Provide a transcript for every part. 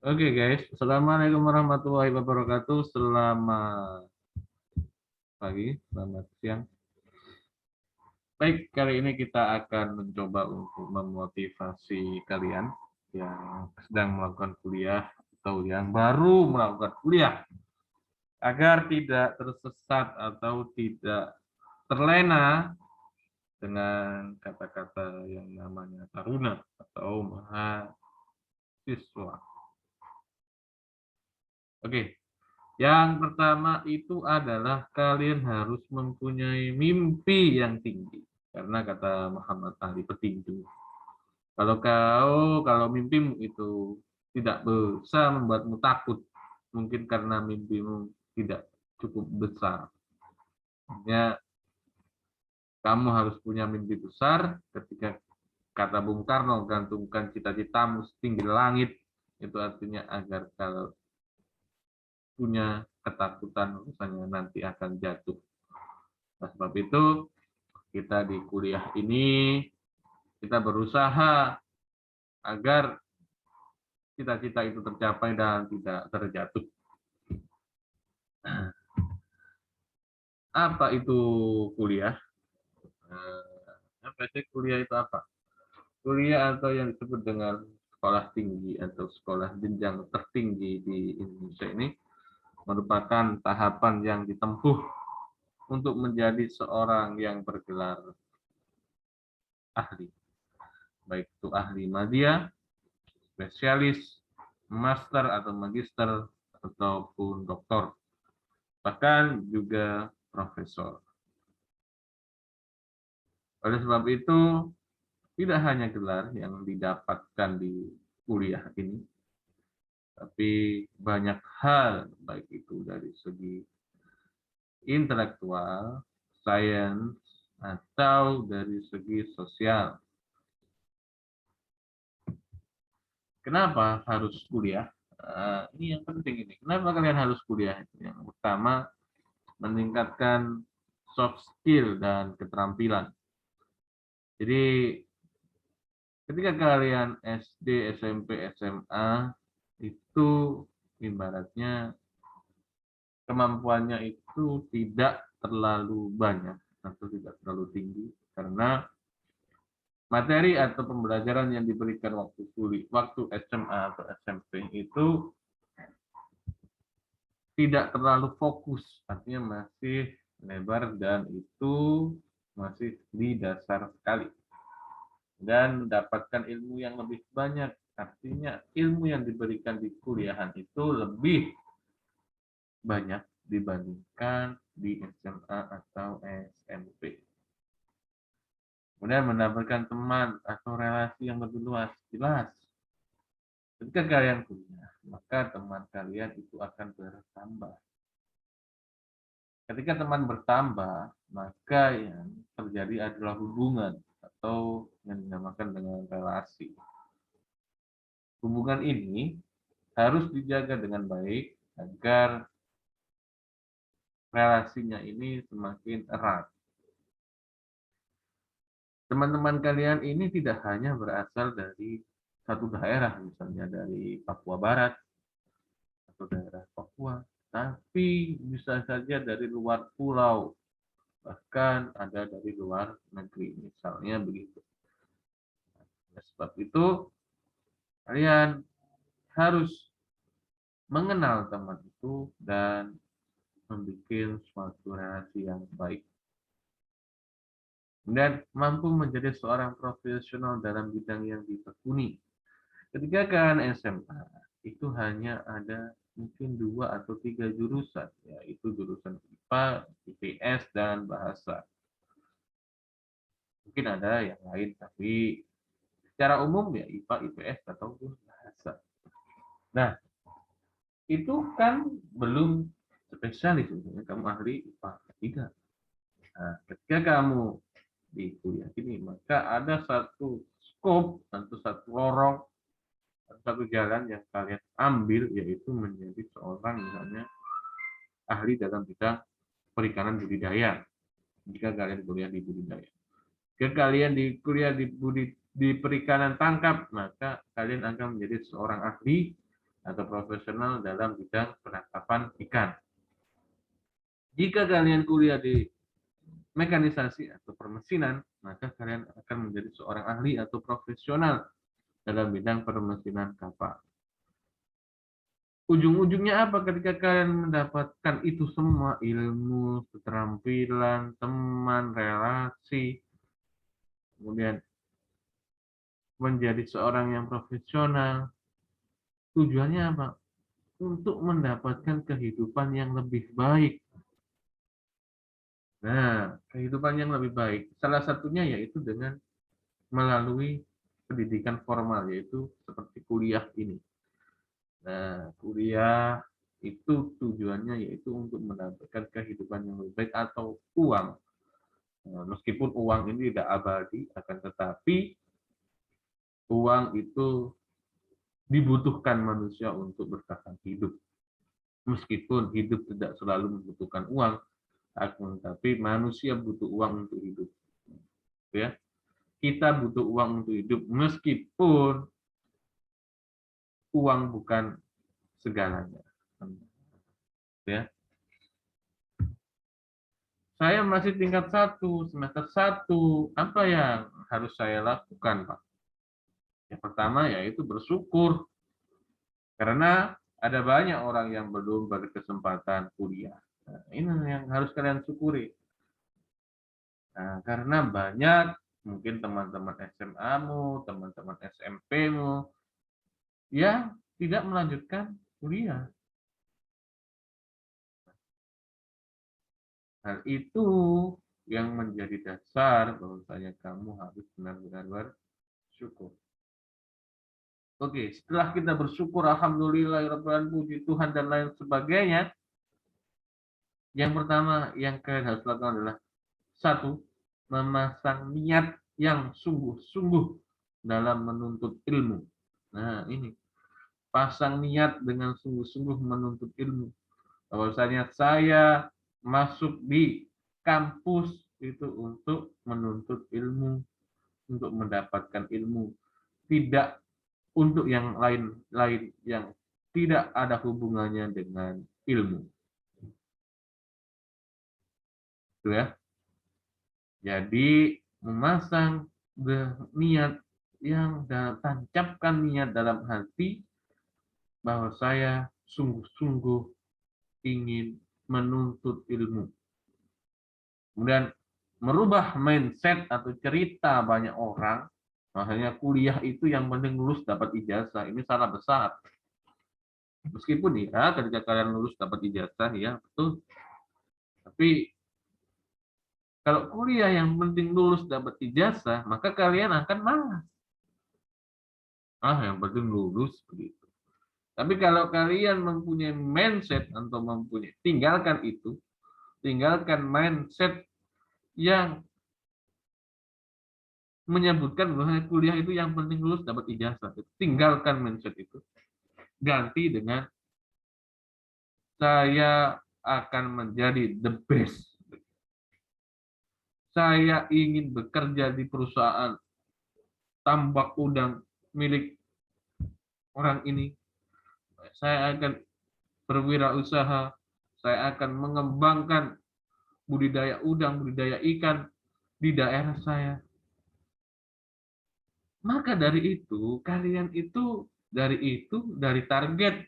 Oke guys, Assalamualaikum warahmatullahi wabarakatuh. Selamat pagi, selamat siang. Baik, kali ini kita akan mencoba untuk memotivasi kalian yang sedang melakukan kuliah atau yang baru melakukan kuliah agar tidak tersesat atau tidak terlena dengan kata-kata yang namanya taruna atau mahasiswa. Oke, yang pertama itu adalah kalian harus mempunyai mimpi yang tinggi. Karena kata Muhammad Ali Petinju, kalau mimpimu itu tidak bisa membuatmu takut, mungkin karena mimpimu tidak cukup besar. Ya, kamu harus punya mimpi besar. Ketika kata Bung Karno, gantungkan cita-citamu setinggi langit, itu artinya agar kalau punya ketakutan misalnya nanti akan jatuh. Nah, sebab itu kita di kuliah ini kita berusaha agar cita-cita itu tercapai dan tidak terjatuh. Apa itu kuliah? Apa sih kuliah itu apa? Kuliah atau yang disebut dengan sekolah tinggi atau sekolah jenjang tertinggi di Indonesia ini merupakan tahapan yang ditempuh untuk menjadi seorang yang bergelar ahli, baik itu ahli madya, spesialis, master atau magister, ataupun doktor, bahkan juga profesor. Oleh sebab itu, tidak hanya gelar yang didapatkan di kuliah ini, tapi banyak hal, baik itu dari segi intelektual, sains, atau dari segi sosial. Kenapa harus kuliah? Ini yang penting ini. Kenapa kalian harus kuliah? Yang pertama, meningkatkan soft skill dan keterampilan. Jadi ketika kalian SD, SMP, SMA itu ibaratnya kemampuannya itu tidak terlalu banyak atau tidak terlalu tinggi karena materi atau pembelajaran yang diberikan waktu SMA atau SMP itu tidak terlalu fokus, artinya masih lebar dan itu masih di dasar sekali. Dan mendapatkan ilmu yang lebih banyak, artinya ilmu yang diberikan di kuliahan itu lebih banyak dibandingkan di SMA atau SMP. Kemudian mendapatkan teman atau relasi yang lebih luas, jelas. Ketika kalian kuliah, maka teman kalian itu akan bertambah. Ketika teman bertambah, maka yang terjadi adalah hubungan atau yang dinamakan dengan relasi. Hubungan ini harus dijaga dengan baik agar relasinya ini semakin erat. Teman-teman kalian ini tidak hanya berasal dari satu daerah, misalnya dari Papua Barat atau daerah Papua, tapi bisa saja dari luar pulau, bahkan ada dari luar negeri, misalnya begitu. Oleh sebab itu, kalian harus mengenal teman itu dan membuat suatu relasi yang baik. Dan mampu menjadi seorang profesional dalam bidang yang ditekuni. Ketika kalian SMA, itu hanya ada mungkin 2 atau 3 jurusan, yaitu jurusan IPA, IPS, dan bahasa. Mungkin ada yang lain, tapi secara umum ya IPA, IPS, ataupun bahasa. Nah, itu kan belum spesialis, kamu ahli IPA, tidak. Nah, ketika kamu di kuliah ini, maka ada satu skop atau satu lorong, satu jalan yang kalian ambil, yaitu menjadi seorang misalnya ahli dalam bidang perikanan budidaya. Jika kalian kuliah di budidaya, jika kalian di kuliah di perikanan tangkap, maka kalian akan menjadi seorang ahli atau profesional dalam bidang penangkapan ikan. Jika kalian kuliah di mekanisasi atau permesinan, maka kalian akan menjadi seorang ahli atau profesional dalam bidang permesinan kapal. Ujung-ujungnya apa ketika kalian mendapatkan itu semua, ilmu, keterampilan, teman, relasi, kemudian menjadi seorang yang profesional, tujuannya apa? Untuk mendapatkan kehidupan yang lebih baik. Nah, kehidupan yang lebih baik, salah satunya yaitu dengan melalui pendidikan formal, yaitu seperti kuliah ini. Nah, kuliah itu tujuannya yaitu untuk mendapatkan kehidupan yang lebih baik atau uang. Nah, meskipun uang ini tidak abadi, akan tetapi uang itu dibutuhkan manusia untuk bertahan hidup. Meskipun hidup tidak selalu membutuhkan uang, akan tetapi manusia butuh uang untuk hidup. Ya, kita butuh uang untuk hidup meskipun uang bukan segalanya. Ya, saya masih tingkat 1, semester 1. Apa yang harus saya lakukan, Pak? Yang pertama yaitu bersyukur. Karena ada banyak orang yang belum berkesempatan kuliah. Nah, ini yang harus kalian syukuri. Nah, karena banyak mungkin teman-teman SMA-mu, teman-teman SMP-mu yang tidak melanjutkan kuliah. Hal itu yang menjadi dasar bahwasanya kamu harus benar-benar bersyukur. Oke, setelah kita bersyukur, alhamdulillah, puji Tuhan dan lain sebagainya, yang pertama yang kalian harus lakukan adalah satu, memasang niat yang sungguh-sungguh dalam menuntut ilmu. Nah, ini pasang niat dengan sungguh-sungguh menuntut ilmu. Bahwasanya saya masuk di kampus itu untuk menuntut ilmu, untuk mendapatkan ilmu, tidak untuk yang lain-lain yang tidak ada hubungannya dengan ilmu. Itu ya. Jadi memasang niat yang tancapkan niat dalam hati bahwa saya sungguh-sungguh ingin menuntut ilmu. Kemudian merubah mindset atau cerita banyak orang, makanya kuliah itu yang penting lulus dapat ijazah. Ini salah besar. Meskipun ya ketika kalian lulus dapat ijazah ya betul. Tapi kalau kuliah yang penting lulus dapat ijazah, maka kalian akan malas. Yang penting lulus begitu. Tapi kalau kalian mempunyai mindset atau mempunyai, tinggalkan mindset yang menyebutkan bahwa kuliah itu yang penting lulus dapat ijazah. Tinggalkan mindset itu. Ganti dengan saya akan menjadi the best. Saya ingin bekerja di perusahaan tambak udang milik orang ini. Saya akan berwirausaha. Saya akan mengembangkan budidaya udang, budidaya ikan di daerah saya. Maka dari itu, kalian itu dari target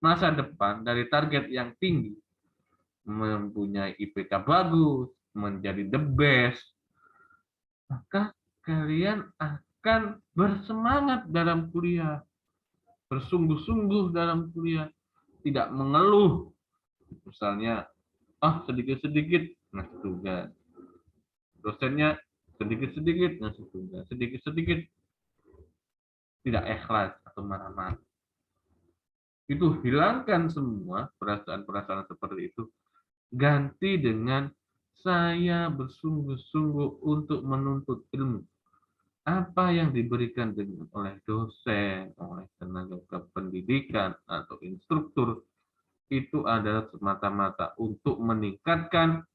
masa depan, dari target yang tinggi, mempunyai IPK bagus, menjadi the best, maka kalian akan bersemangat dalam kuliah, bersungguh-sungguh dalam kuliah, tidak mengeluh. Misalnya, sedikit-sedikit ngasih tugas. Dosennya sedikit-sedikit ngasih tugas, sedikit-sedikit tidak ikhlas atau marah-marah. Itu hilangkan semua perasaan-perasaan seperti itu. Ganti dengan saya bersungguh-sungguh untuk menuntut ilmu. Apa yang diberikan oleh dosen, oleh tenaga kependidikan, atau instruktur, itu adalah semata-mata untuk meningkatkan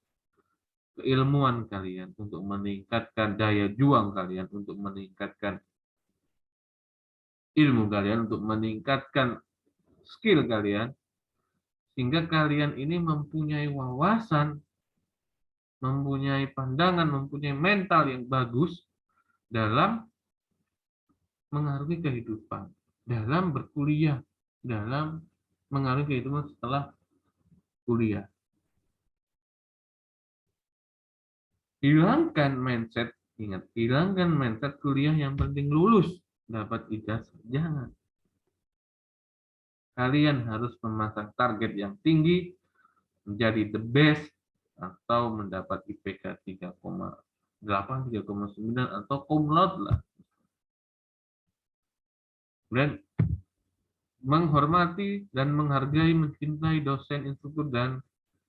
keilmuan kalian, untuk meningkatkan daya juang kalian, untuk meningkatkan ilmu kalian, untuk meningkatkan skill kalian, sehingga kalian ini mempunyai wawasan, mempunyai pandangan, mempunyai mental yang bagus dalam mengarungi kehidupan, dalam berkuliah, dalam mengarungi kehidupan setelah kuliah. Hilangkan mindset, ingat, hilangkan mindset kuliah yang penting lulus, dapat ijazah. Jangan. Kalian harus memasang target yang tinggi, menjadi the best, atau mendapat IPK 3,8, 3,9, atau cum laude lah. Dan menghormati dan menghargai, mencintai dosen, instruktur, dan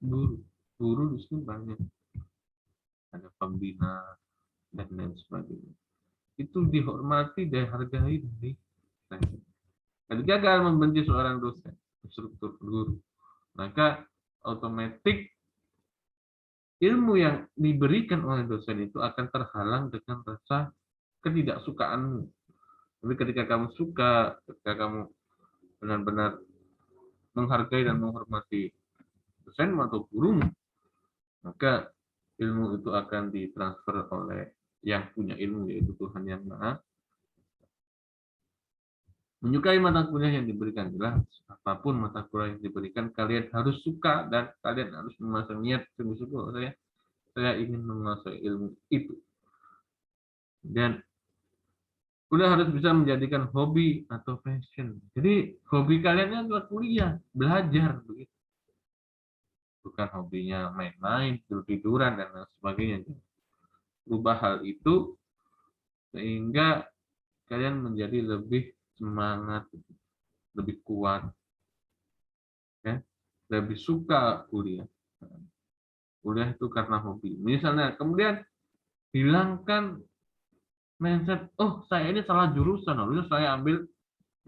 guru. Guru di sini banyak. Ada pembina, dan lain sebagainya. Itu dihormati dan dihargai dari saya. Ketika kalian membenci seorang dosen, instruktur, guru, maka otomatis ilmu yang diberikan oleh dosen itu akan terhalang dengan rasa ketidaksukaanmu. Tapi ketika kamu suka, ketika kamu benar-benar menghargai dan menghormati dosen atau gurumu, maka ilmu itu akan ditransfer oleh yang punya ilmu, yaitu Tuhan Yang Maha. Menyukai mata kuliah yang diberikan, jelas apapun mata kuliah yang diberikan, kalian harus suka dan kalian harus memasang niat sungguh-sungguh, saya ingin menguasai ilmu itu. Dan kuliah harus bisa menjadikan hobi atau passion. Jadi hobi kalian adalah kuliah, belajar begitu. Bukan hobinya main-main, tidur-tiduran dan lain sebagainya. Rubah hal itu sehingga kalian menjadi lebih semangat, lebih kuat, ya, lebih suka kuliah. Kuliah itu karena hobi. Misalnya, kemudian hilangkan mindset, oh saya ini salah jurusan, harusnya saya ambil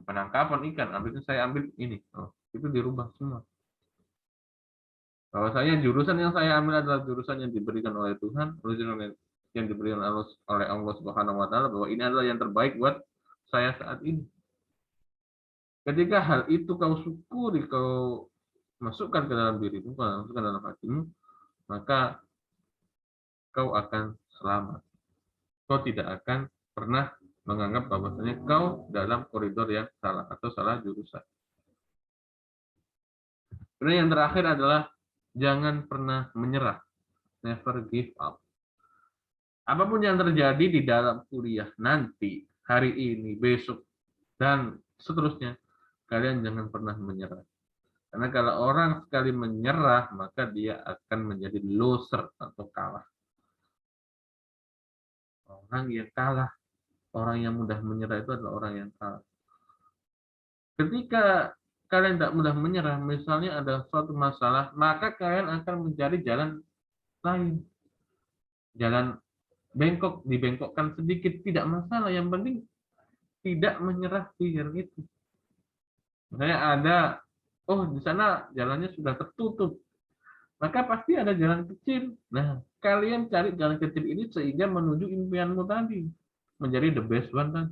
penangkapan ikan, habisnya saya ambil ini. Oh, itu dirubah semua. Bahwasanya jurusan yang saya ambil adalah jurusan yang diberikan oleh Tuhan, yang diberikan oleh Allah Subhanahu wa taala, bahwa ini adalah yang terbaik buat saya saat ini. Ketika hal itu kau syukuri, kau masukkan ke dalam dirimu, kau masukkan dalam hatimu, maka kau akan selamat. Kau tidak akan pernah menganggap bahwasanya kau dalam koridor yang salah atau salah jurusan. Kemudian yang terakhir adalah jangan pernah menyerah. Never give up. Apapun yang terjadi di dalam kuliah nanti, hari ini, besok, dan seterusnya, kalian jangan pernah menyerah. Karena kalau orang sekali menyerah, maka dia akan menjadi loser atau kalah. Orang yang kalah, orang yang mudah menyerah itu adalah orang yang kalah. Ketika kalian tidak mudah menyerah, misalnya ada suatu masalah, maka kalian akan mencari jalan lain. Jalan bengkok, dibengkokkan sedikit, tidak masalah. Yang penting tidak menyerah di jalan itu. Misalnya ada, oh di sana jalannya sudah tertutup, maka pasti ada jalan kecil. Nah, kalian cari jalan kecil ini sehingga menuju impianmu tadi, menjadi the best one kan.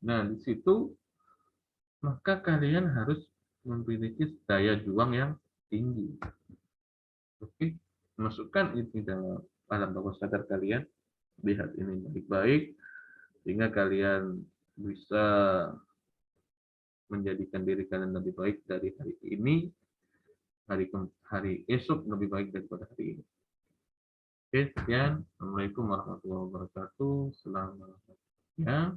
Nah, di situ maka kalian harus memiliki daya juang yang tinggi. Oke, masukkan ini dalam alam bawah sadar kalian, lihat ini baik-baik, sehingga kalian bisa menjadikan diri kalian lebih baik dari hari ini, hari esok lebih baik daripada hari ini. Oke, sekian. Assalamualaikum warahmatullahi wabarakatuh. Selamat ya.